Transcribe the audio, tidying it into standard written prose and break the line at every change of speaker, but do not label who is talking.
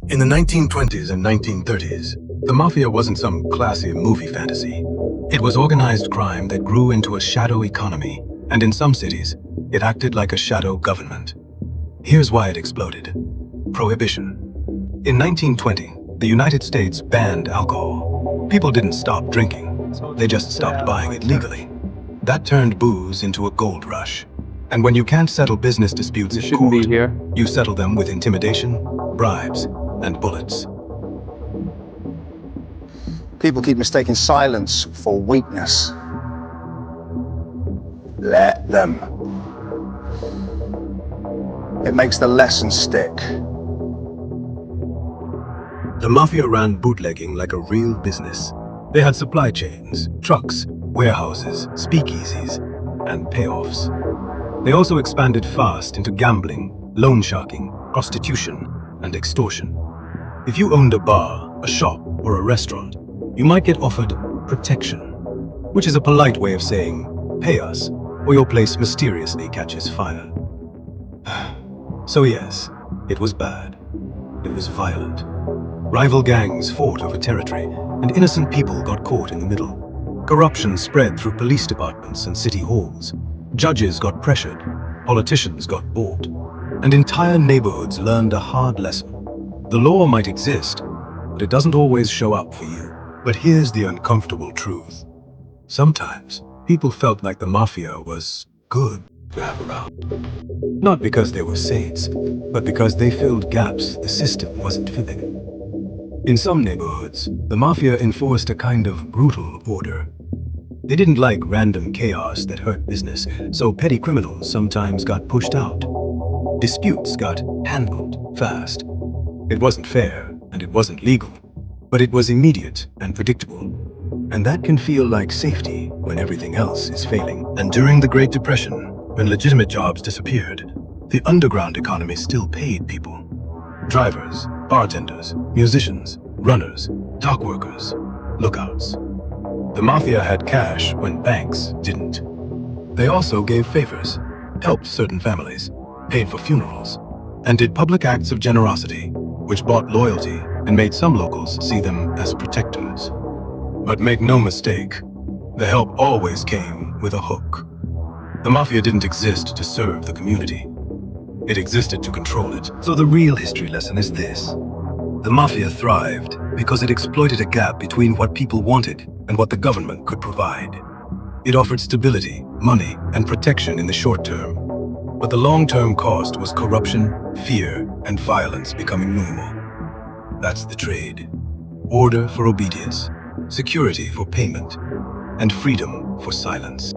In the 1920s and 1930s, the Mafia wasn't some classy movie fantasy. It was organized crime that grew into a shadow economy, and in some cities, it acted like a shadow government. Here's why it exploded. Prohibition. In 1920, the United States banned alcohol. People didn't stop drinking, they just stopped buying it legally. That turned booze into a gold rush. And when you can't settle business disputes in
shouldn't be
court,
here.
you settle them with intimidation, bribes, and bullets.
People keep mistaking silence for weakness. Let them. It makes the lesson stick.
The Mafia ran bootlegging like a real business. They had supply chains, trucks, warehouses, speakeasies, and payoffs. They also expanded fast into gambling, loan sharking, prostitution, and extortion. If you owned a bar, a shop, or a restaurant, you might get offered protection, which is a polite way of saying, pay us, or your place mysteriously catches fire. So yes, it was bad. It was violent. Rival gangs fought over territory, and innocent people got caught in the middle. Corruption spread through police departments and city halls. Judges got pressured, politicians got bought, and entire neighborhoods learned a hard lesson. The law might exist, but it doesn't always show up for you. But here's the uncomfortable truth. Sometimes, people felt like the Mafia was good to have around. Not because they were saints, but because they filled gaps the system wasn't filling. In some neighborhoods, the Mafia enforced a kind of brutal order. They didn't like random chaos that hurt business, so petty criminals sometimes got pushed out. Disputes got handled fast. It wasn't fair, and it wasn't legal, but it was immediate and predictable. And that can feel like safety when everything else is failing. And during the Great Depression, when legitimate jobs disappeared, the underground economy still paid people. Drivers, bartenders, musicians, runners, dock workers, lookouts. The Mafia had cash when banks didn't. They also gave favors, helped certain families, paid for funerals, and did public acts of generosity, which bought loyalty and made some locals see them as protectors. But make no mistake, the help always came with a hook. The Mafia didn't exist to serve the community. It existed to control it. So the real history lesson is this. The Mafia thrived because it exploited a gap between what people wanted and what the government could provide. It offered stability, money, and protection in the short term. But the long-term cost was corruption, fear, and violence becoming normal. That's the trade. Order for obedience, security for payment, and freedom for silence.